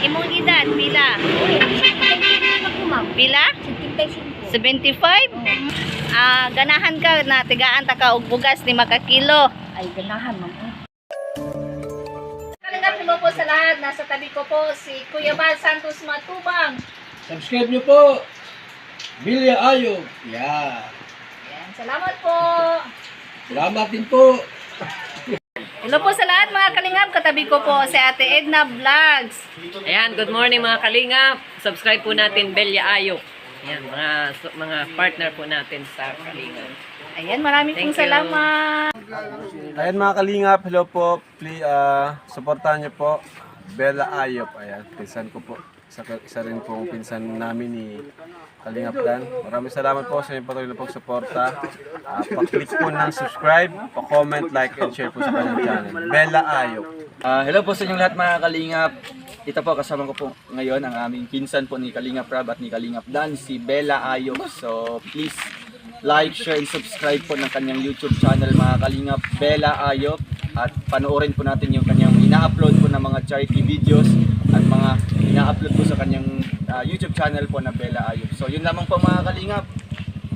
Imong edad, pila? Pila? 75? Ganahan ka na tigaan ta ka og bugas ni makakilo. Ay, ganahan, ma'am. Kalingap mo po sa lahat. Nasa tabi ko po si Kuya Bal Santos Matubang. Subscribe nyo po. Bilya Ayog. Yeah. Yan, salamat po. Salamat din po. Hello po sa lahat mga kalingap. Katabi ko po si Ate Edna Vlogs. Ayan, good morning mga kalingap. Subscribe po natin Belya Ayok. Ayan, mga partner po natin sa kalingap. Ayan, maraming pong Thank you. salamat. Ayan mga kalingap, hello po. Please, supportahan niyo po Bella Ayop. Ayan, pinsan ko po. Isa rin pong pinsan namin ni Kalingap Dan. Maraming salamat po sa inyong patuloy na pagsuporta. Pa-click po ng subscribe, pa-comment, like, and share po sa kanyang channel. Bella Ayop. Hello po sa inyong lahat mga Kalingap. Ito po, kasama ko po ngayon ang aming pinsan po ni Kalingap Rab at ni Kalingap Dan, si Bella Ayop. So please like, share, and subscribe po ng kanyang YouTube channel mga Kalingap, Bella Ayop. At panoorin po natin yung kanyang ina-upload po ng mga charity videos at mga ina-upload po sa kanyang YouTube channel po na Bella Ayop. So yun lamang po mga Kalingap.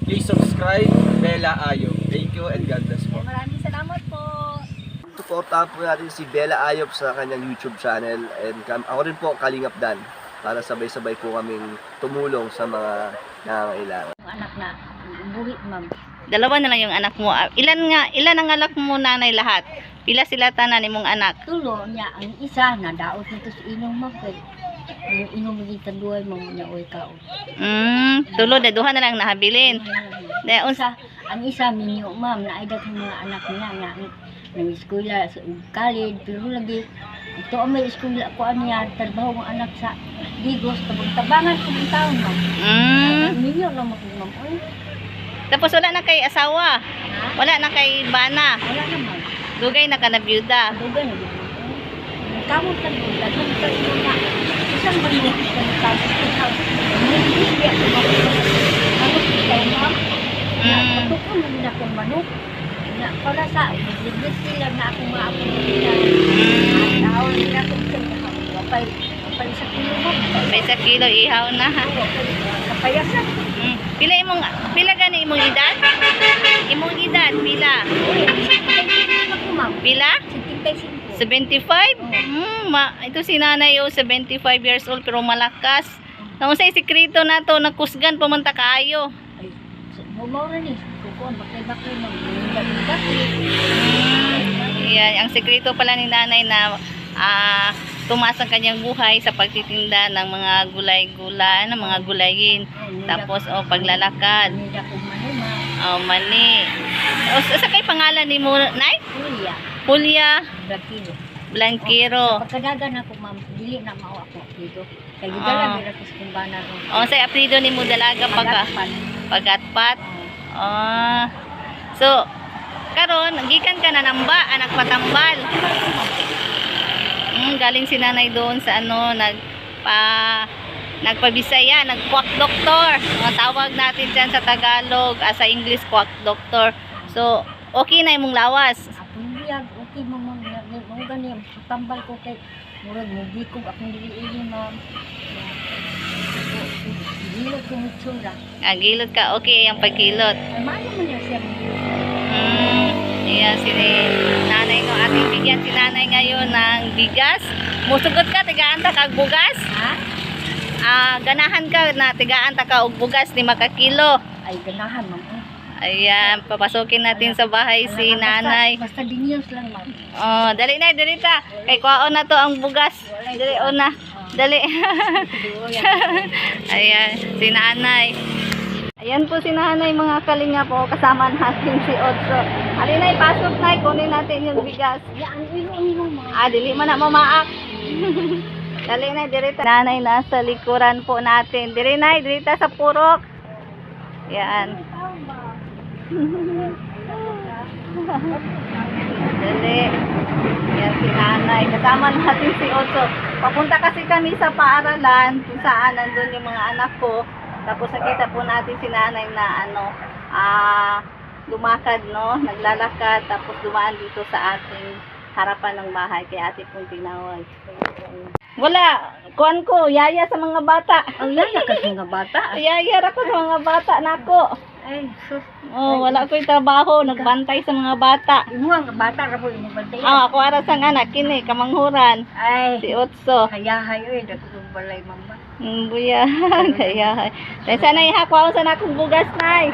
Please subscribe, Bella Ayop. Thank you and God bless po. Maraming salamat po. Suportahan po natin si Bella Ayop sa kanyang YouTube channel, and ako rin po, Kalingap Dan, para sabay-sabay po kaming tumulong sa mga nangangailangan. Ang anak na, buhit, ma'am. Dalawa na lang yung anak mo. Ilan ang anak mo, nanay, lahat? Pila sila tanan imong anak? Tulo niya, ang isa, nadaot nito sa inyong mapay. Ang inyong magitan duhay, ma'am, niya, oy kao. Tulo na duha na lang nahabilin. Ang isa, minyo, ma'am, naidat ang mga anak niya, nga, ng eskwela, sa college, pero lagi, ito ang may eskwela ko niya, trabaho ng anak sa Digos, tabangan ko ng taon, ma'am. Minyo lang mo, ma'am, oy. Tapos wala na kay asawa. Wala na kay bana. Wala naman. Dugay na ka na byuda. Dugan na yun. Kamot ka doon. Kamot ka doon na. Isang banyo ka na kamot ka. Hindi ako manok ka ma'am. Patukan mo na akong manok. Para sa liglit sila na akong maapon nila. Ihaw nila akong kapay sa kilo mo. May sa kilo ihaw na ha. Kapayasan. Pila gani imong edad? Imong edad pila? Pila? 75? Ito si nanay 75 years old pero malakas. Nang usay sikreto na to, nagkusgan pumunta kaayo. Ay, bumaw rin eh. Kukuhan, bakay-bakay mo. Yan, ang sikreto pala ni nanay na tumaas ang kanyang buhay sa pagtitinda ng mga gulay-gulay, ng mga gulayin. Tapos, paglalakad. Mani. Sa kay pangalan ni mo, Nay? Julia Blanquero. Pagkadagan ako, ma'am, dili na mao ako dito. Kaya gidala nila ko sa kumbana ron. Sa apelido ni mo dalaga Pagatpat. So, karon gikan ka na namba, anak patambal. Galing si nanay doon sa nagpabisaya, nagquack doctor. Tawag natin dyan sa Tagalog, sa English quack doctor. So, okay na imong lawas. Akong biyag, okay mo ma'am. Mga ganyan, tambal ko kay murag mo bikog akong dili ma'am. Gilot ko mitsura. Gilot ka, okay ang pagkilot. Ay, maano mo niya siya? Ayan, si nanay no, ating bigyan si nanay ngayon ng bigas. Musugot ka, tigaan ta kag bugas. Ganahan ka na tigaan ta ka og bugas ni makakilo. Ay, ganahan ma'am. Ayan, papasukin natin sa bahay si nanay. Basta dinyos lang ma'am. Dali na, dali ta. Kay kuwaon na to ang bugas. Dali na. Dali. Ayan, si nanay. Ayan po si nanay mga kalinga po. Kasama natin si Otso. Alinay, pasok na. Kunin natin yung bigas. Yan, ilo ma'am. Dili man na mamaak. Dali na, dirita. Nanay nasa likuran po natin. Dili na, dirita sa purok. Yan. Dali. Yan si nanay. Kasama natin si Otso. Papunta kasi kami sa paaralan kung saan nandun yung mga anak ko. Tapos nakita po natin si nanay na lumakad, no? Naglalakad. Tapos dumaan dito sa ating harapan ng bahay. Kaya ate pong tinawag. Wala. kuan ko, yaya sa mga bata. Ang yaya ka sa mga bata. Yaya ra ko sa mga bata nako. Ay, sus. Oh, wala ko'y trabaho, nagbantay sa mga bata. Imo ang bata ra po imong bantayan. Ako ara sang anak kini kamanghuran Ay, si Otso. hayahay oy, dako balay mamba. Buya, kaya. Tay sana ihakwaon sa nakong bugas nay.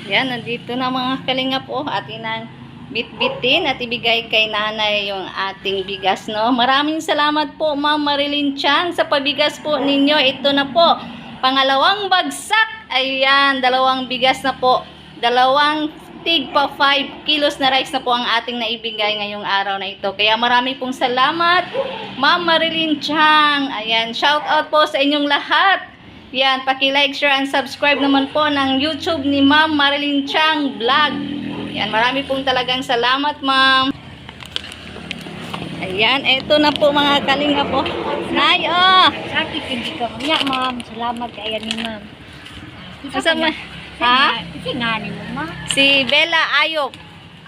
Yan, nandito na mga kalingap po. Atin ang bit-bitin at ibigay kay nanay yung ating bigas, no? Maraming salamat po, Ma'am Marilyn Chang, sa pabigas po ninyo. Ito na po, pangalawang bagsak. Ayan, 2 bigas na po. 2 tig pa 5 kilos na rice na po ang ating naibigay ngayong araw na ito. Kaya marami pong salamat, Ma'am Marilyn Chang. Ayan, shout out po sa inyong lahat. Yan, paki-like, share, and subscribe naman po ng YouTube ni Ma'am Marilyn Chang Vlog. Yan, marami pong talagang salamat, Ma'am. Ayan, eto na po mga kalinga po. Nay, oh! Sakit hindi ka niya, ma'am. Salamat kay ni ma'am. Kasama, ha? Kasi nga ni mo, ma'am. Si Bella Ayop.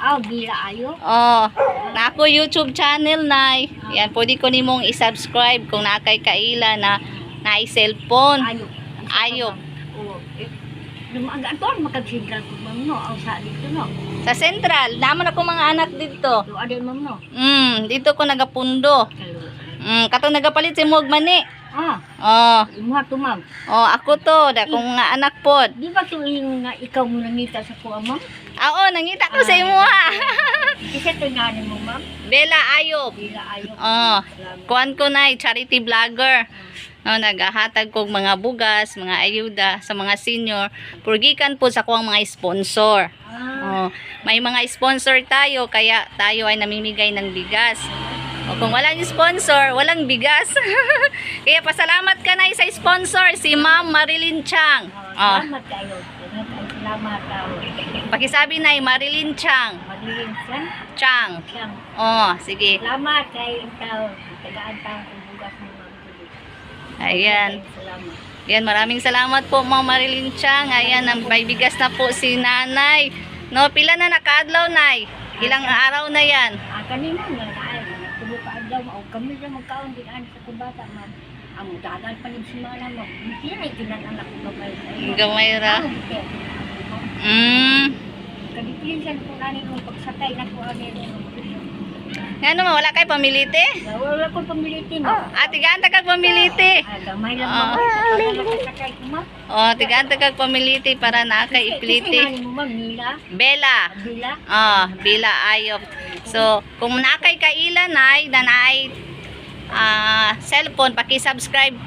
Aw, bila ayo. Oh, na ako YouTube channel, Nay. Yan, pwede ko nimong i-subscribe kung nakay kaila na cellphone. Ayo. Ayop. Oo. Lumaga to, makagsigral ko, ma'am, no? Aw, sa dito, no? Sa Central, naman ako mga anak dito. Do adel, ma'am, no? Dito ko nagapundo. Kalo. Katong nagapalit si Mog Mani. Ah, Oh, imuha to, ma'am. ako to, da kong nga anak pod. Di ba to yung nga ikaw mo nangita sa kuha, ma'am? Oo, nangita ko sa imo ha. Kasi to nga ni mo, ma'am. Bella Ayop. Bila ayo. Oh, kuan ko na charity vlogger. No, nagahatag kog mga bugas, mga ayuda sa mga senior. Purgikan po sa kuang mga sponsor. Oh, may mga sponsor tayo kaya tayo ay namimigay ng bigas. O kung walang sponsor, walang bigas. Kaya pasalamat ka na sa sponsor, si Ma'am Marilyn Chang. Oh, Salamat kayo. Salamat kayo. pakisabi na Marilyn Chang. Maglilin siya. Chang. Siyang. Oh, sige. Salamat kay ikaw. Tagaan tayo kung bugas mo, ma'am. Ayan. Salamat. Yan, maraming salamat po, Ma'am Marilyn Chang. Ayan, may bigas na po si nanay. No, pila na nakaadlaw, nay? Ilang araw na yan? Kanina nga ay tulo ka adlaw o kami na magkaon din an sa kubata, ma'am. Ang dagan pa ning simana mo. Hindi na kinananak ko gamay. Gamay ra. Kadipilisan ko nani kung pagsakay na ko ani. Nga naman, wala kay pamilite? Wala ko pamilitin. Tigaan kag pamilite. Gamay lang mo. Sakay ko, ma'am. Tigaan kag pamilite para na kay iplite. Kasi mo, ma'am, Nila. Bella. Bila. Bila Ayop. So, kung nakay kailan ay na naay cellphone, paki-subscribe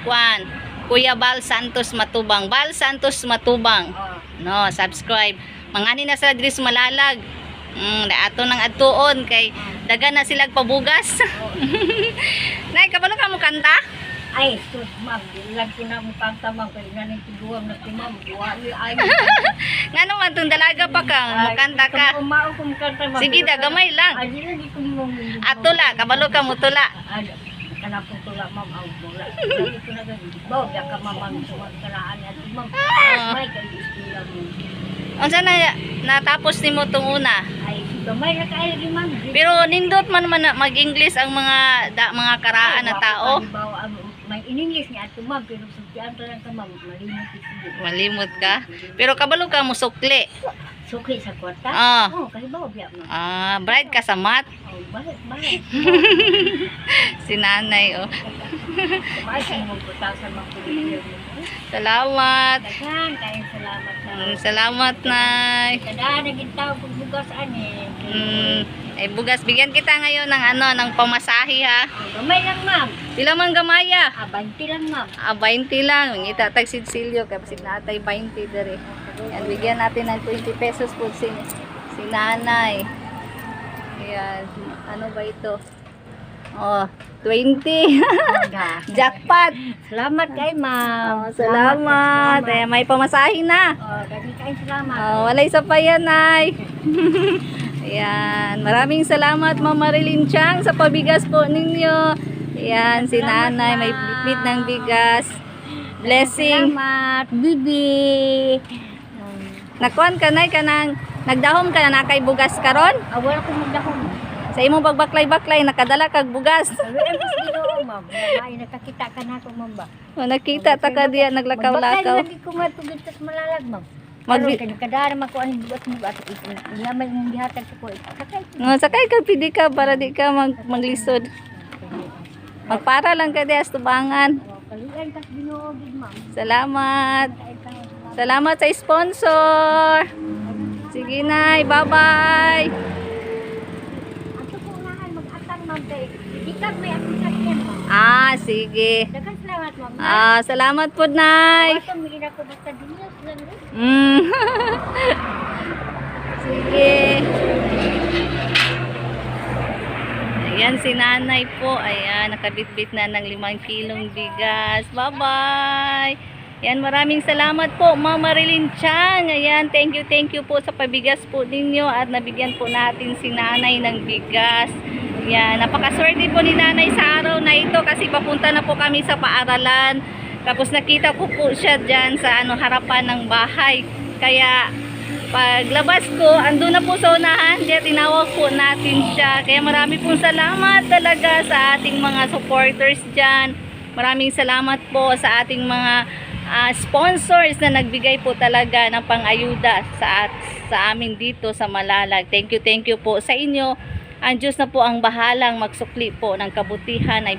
kwan Kuya Bal Santos Matubang. Bal Santos Matubang. No, subscribe. Mangani na sila diri sa Malalag. Ato nang adtuon kay daga na sila pabugas. Nay, kabalo ka mo kanta? Ay, sus, ma'am. Ilan ko na mo kanta, ma'am. Kaya nanay tiguang na si ma'am. Wali, ay. Nga naman, itong dalaga pa ka, makanta ka. Umao kong kanta, ma'am. Sige, dagamay lang. Ay, hindi ko mo. Atula, kabalo ka mo tula. Ay, kanapong tula, ma'am. Aw, mula. Hindi ko na ganun. Baw, ka, ma'am. Suwag karaan yan. Ma'am, may kayo istila mo. Unsa na natapos nimo tong una? Ay, gamay na kayo rin, ma'am. Pero nindot man mag-English ang mga mga karaan na tao. May in-English niya ato, ma'am. Pero sugyan to lang ka, ma'am. Malimot ito. Malimot ka. Pero kabalo ka mo sukli. Suki sa kwarta? Oo, kasi bawa biya, ma'am. Bright ka sa math. Oh, bakit? Si nanay, oh. Kumain sa mong putasan, ma'am. Salamat. Daghan, kayong salamat sa Salamat, nay. Kada naging tao kung bugas ani. Ay bugas, bigyan kita ngayon ng ng pamasahe ha. Gamay lang, ma'am. Pila man gamaya? 20 lang, ma'am. 20 lang. Ngita tag sidsilyo kasi natay 20 dere. Yan, bigyan natin ng 20 pesos po si nanay. Ayan, ano ba ito? 20. Jackpot. Salamat kay, ma'am. Salamat. May pamasahe na. Daghan kayong salamat. Walay sa pa yan, nay. Ayan, maraming salamat, Ma'am Marilyn Chang, sa pabigas po ninyo. Ayan, si nanay may bit ng bigas. Blessing. Salamat, bibi. Nakuan ka, nay, nagdahom ka na nakay bugas karon? Wala ko magdahon. Sa Sa imong pagbaklay-baklay, nakadala kag bugas. Sabi ang Ginoo, ma'am. Ay nakakita ka na ako, ma'am ba? O, nakita ta ka diya, naglakaw-lakaw. Magbakay lagi ko nga tugid sa malalag, ma'am. Magbi- Karon kadara man ko ang bugas mo at lamay mong gihatag ko. Sakay. Sakay ka, pidi ka para di ka maglisod. Magpara lang ka diya, tubangan. Kaluyan ka Ginoo, gid, ma'am. Salamat. Ay ka. Salamat sa sponsor. Sige na, bye-bye. Ato ko unahan mag-atang, ma'am. Kay ikag may akong sakyan, ma'am. Sige. Daghang salamat, ma'am. Salamat po, Nay. Ato mi ko basta dinos lang. Sige. Ayan, si nanay po. Ayan, nakabitbit na ng 5 kilong bigas. Bye-bye. Ayan, maraming salamat po, Ma'am Marilyn Chang. Ayan, thank you po sa pabigas po ninyo at nabigyan po natin si nanay ng bigas. Ayan, napakaswerte po ni nanay sa araw na ito kasi papunta na po kami sa paaralan. Tapos nakita ko po siya dyan sa harapan ng bahay. Kaya paglabas ko, andun na po sa unahan, kaya tinawag po natin siya. Kaya marami pong salamat talaga sa ating mga supporters dyan. Maraming salamat po sa ating mga sponsors na nagbigay po talaga ng pang-ayuda sa amin dito sa Malalag. Thank you po sa inyo. Ang Diyos na po ang bahalang magsukli po ng kabutihan ay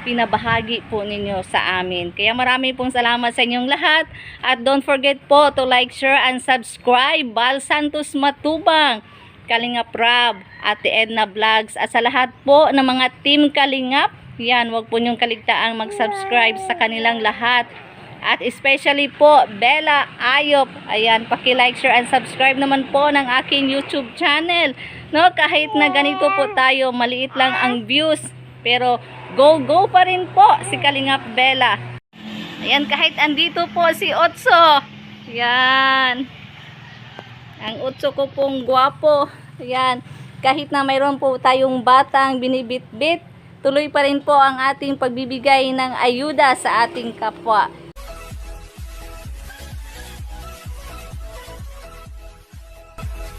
pinabahagi po ninyo sa amin. Kaya marami pong salamat sa inyong lahat. At don't forget po to like, share, and subscribe. Bal Santos Matubang, Kalingap Rab, Ate Edna Vlogs, at sa lahat po ng mga team Kalingap. Yan, wag po niyong kaligtaang mag-subscribe sa kanilang lahat. At especially po, Bella Ayop. Ayan, paki-like, share, and subscribe naman po ng aking YouTube channel. No, kahit na ganito po tayo, maliit lang ang views. Pero go pa rin po si Kalingap Bella. Ayan, kahit andito po si Otso. Yan. Ang Otso ko pong gwapo. Ayan, kahit na mayroon po tayong batang binibit-bit, tuloy pa rin po ang ating pagbibigay ng ayuda sa ating kapwa.